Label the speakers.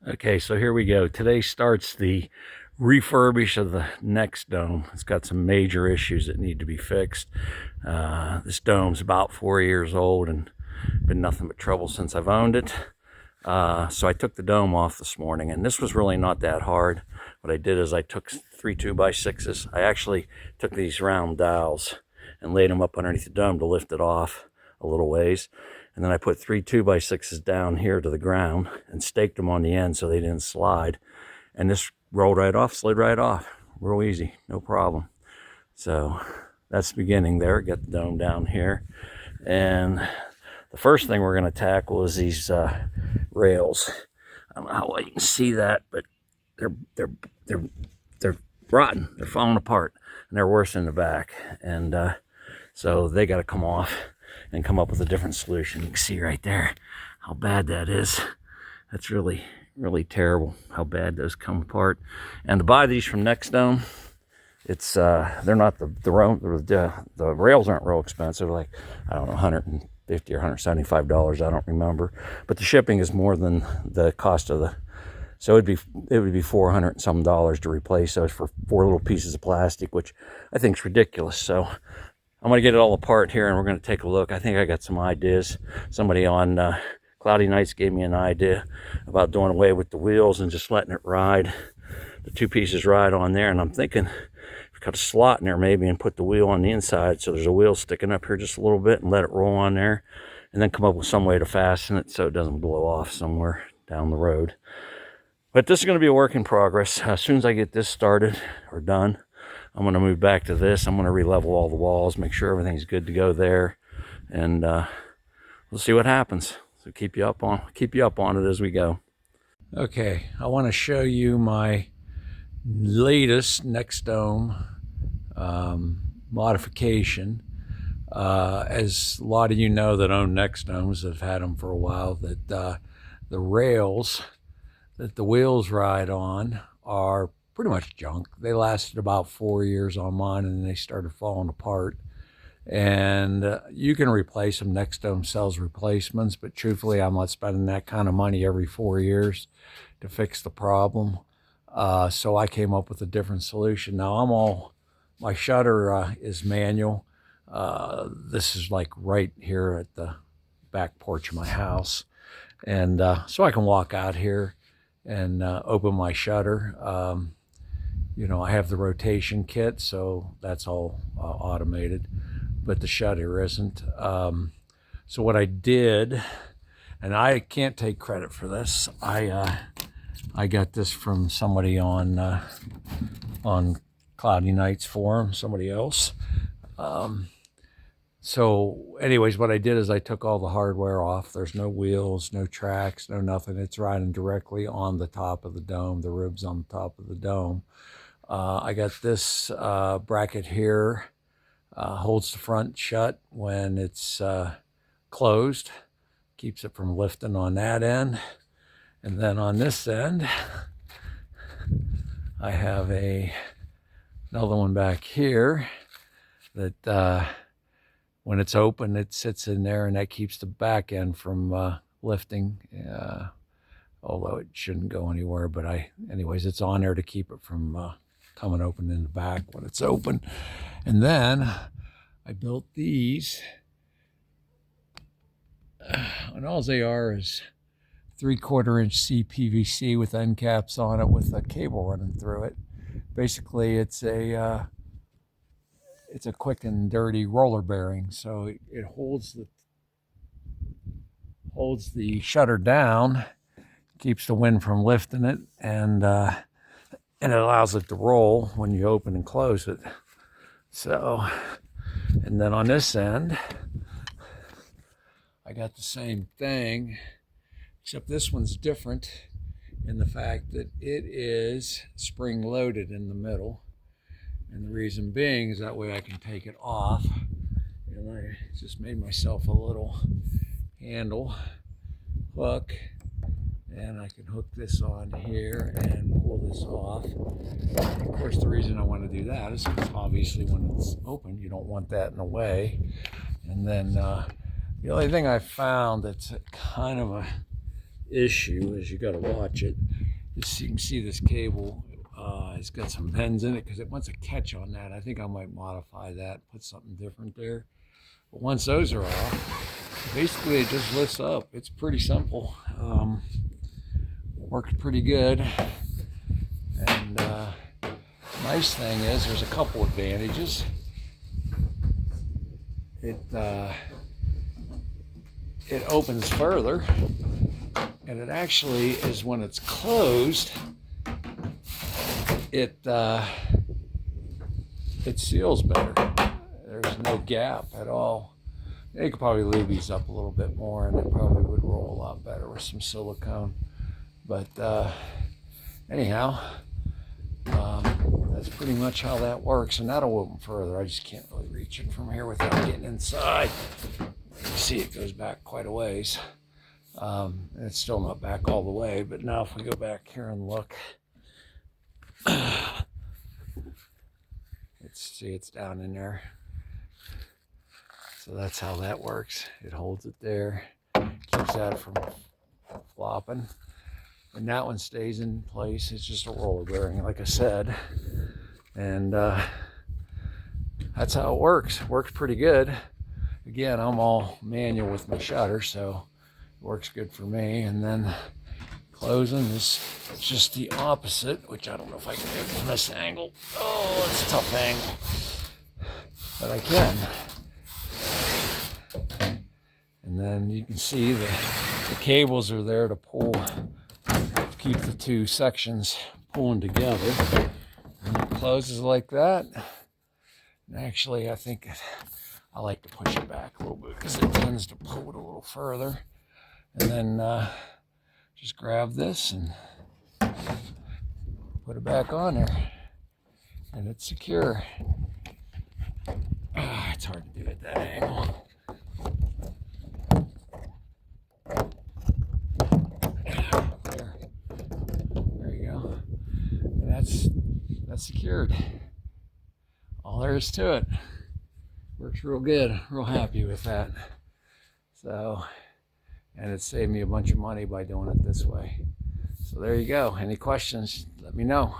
Speaker 1: Okay, so here we go. Today starts the refurbish of the NexDome. It's got some major issues that need to be fixed. This dome's about 4 years old and been nothing but trouble since I've owned it. So I took the dome off this morning, and this was really not that hard. What I did is I took 3 2x6s. I actually took these round dowels and laid them up underneath the dome to lift it off a little ways. And then I put 3 2x6s down here to the ground and staked them on the end so they didn't slide. And this rolled right off, slid right off. Real easy, no problem. So that's the beginning there. Get the dome down here. And the first thing we're going to tackle is these rails. I don't know how well you can see that, but they're rotten. They're falling apart, and they're worse in the back. And so they got to come off and come up with a different solution. You can see right there how bad that is. That's really, really terrible how bad those come apart. And to buy these from NexDome, it's they're not the rails aren't real expensive. Like, I don't know, $150 or $175. I don't remember. But the shipping is more than the cost of the. So it would be $400 and some to replace those for 4 little pieces of plastic, which I think is ridiculous. So I'm going to get it all apart here, and we're going to take a look. I think I got some ideas. Somebody on Cloudy Nights gave me an idea about doing away with the wheels and just letting it ride. The 2 pieces ride on there, and I'm thinking cut a slot in there maybe and put the wheel on the inside so there's a wheel sticking up here just a little bit and let it roll on there, and then come up with some way to fasten it so it doesn't blow off somewhere down the road. But this is going to be a work in progress. As soon as I get this started or done, I'm going to move back to this. I'm going to re-level all the walls, make sure everything's good to go there, and we'll see what happens. So keep you up on it as we go. Okay, I want to show you my latest NexDome modification. As a lot of you know that own NexDomes have had them for a while, that the rails that the wheels ride on are pretty much junk. They lasted about 4 years on mine, and then they started falling apart. And you can replace them. NexDome sells replacements, but truthfully, I'm not spending that kind of money every 4 years to fix the problem. So I came up with a different solution. Now my shutter is manual. This is like right here at the back porch of my house. And so I can walk out here and open my shutter. You know, I have the rotation kit, so that's all automated, but the shutter isn't. So what I did, and I can't take credit for this, I got this from somebody on Cloudy Nights forum, somebody else. So anyways, what I did is I took all the hardware off. There's no wheels, no tracks, no nothing. It's riding directly on the top of the dome, the ribs on the top of the dome. I got this bracket here, holds the front shut when it's closed, keeps it from lifting on that end. And then on this end, I have another one back here that when it's open, it sits in there, and that keeps the back end from lifting, although it shouldn't go anywhere. But anyways, it's on there to keep it from coming open in the back when it's open. And then I built these, and all they are is 3/4 inch CPVC with end caps on it with a cable running through it. Basically, it's a quick and dirty roller bearing, so it holds the shutter down, keeps the wind from lifting it, and it allows it to roll when you open and close it. So, and then on this end, I got the same thing, except this one's different in the fact that it is spring loaded in the middle. And the reason being is that way I can take it off. And I just made myself a little handle hook, and I can hook this on here and pull this off. And of course, the reason I want to do that is because obviously when it's open, you don't want that in the way. And then the only thing I found that's kind of a issue is you got to watch it. You can see this cable. It's got some bends in it because it wants a catch on that. I think I might modify that, put something different there. But once those are off, basically it just lifts up. It's pretty simple. Worked pretty good. And nice thing is there's a couple advantages. It opens further, and it actually is, when it's closed, it seals better. There's no gap at all. You could probably lube these up a little bit more, and it probably would roll a lot better with some silicone. But anyhow, that's pretty much how that works, and that'll open further. I just can't really reach it from here without getting inside. You see it goes back quite a ways. It's still not back all the way, but now if we go back here and look, it's down in there. So that's how that works. It holds it there, keeps that from flopping. And that one stays in place. It's just a roller bearing, like I said. And that's how it works. Works pretty good. Again, I'm all manual with my shutter, so it works good for me. And then closing is just the opposite, which I don't know if I can do from this angle. Oh, it's a tough angle, but I can. And then you can see the cables are there to pull, keep the two sections pulling together. And it closes like that. And actually, I think I like to push it back a little bit because it tends to pull it a little further. And then just grab this and put it back on there, and it's secure. It's hard to do at that angle. There you go. And that's secured. All there is to it. Works real good. Real happy with that. So, and it saved me a bunch of money by doing it this way. So there you go. Any questions, let me know.